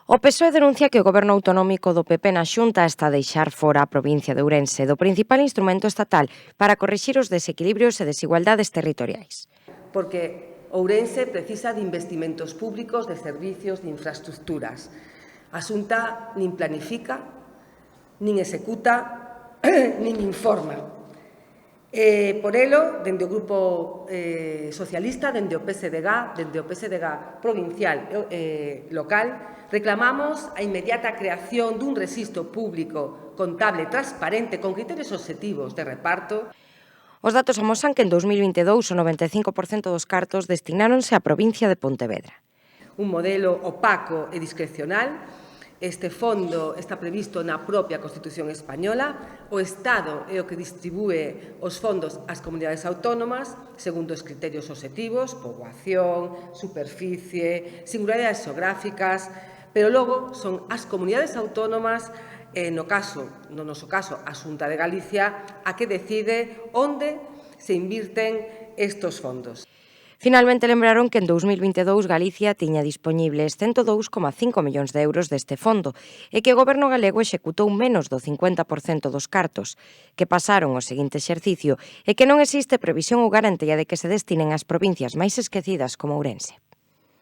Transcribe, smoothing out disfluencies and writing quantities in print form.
O PSOE denuncia que o goberno autonómico do PP na Xunta está a deixar fora a provincia de Ourense do principal instrumento estatal para corrixir os desequilibrios e desigualdades territoriais. Porque Ourense precisa de investimentos públicos, de servicios, de infraestructuras. A Xunta nin planifica, nin executa, nin informa. Por elo, dende o Grupo Socialista, dende o PSDG provincial e local, reclamamos a inmediata creación dun rexistro público contable transparente con criterios obxectivos de reparto. Os datos amosan que en 2022 o 95% dos cartos destináronse á provincia de Pontevedra. Un modelo opaco e discrecional. Este fondo está previsto na propia Constitución española. O Estado é o que distribúe os fondos ás comunidades autónomas segundo os criterios obxectivos, poboación, superficie, singularidades xeográficas, pero logo son as comunidades autónomas, no noso caso, a Xunta de Galicia, a que decide onde se invirten estes fondos. Finalmente lembraron que en 2022 Galicia tiña dispoñibles 102,5 millóns de euros deste fondo e que o goberno galego executou menos do 50% dos cartos, que pasaron ao seguinte exercicio e que non existe previsión ou garantía de que se destinen ás provincias máis esquecidas como Ourense.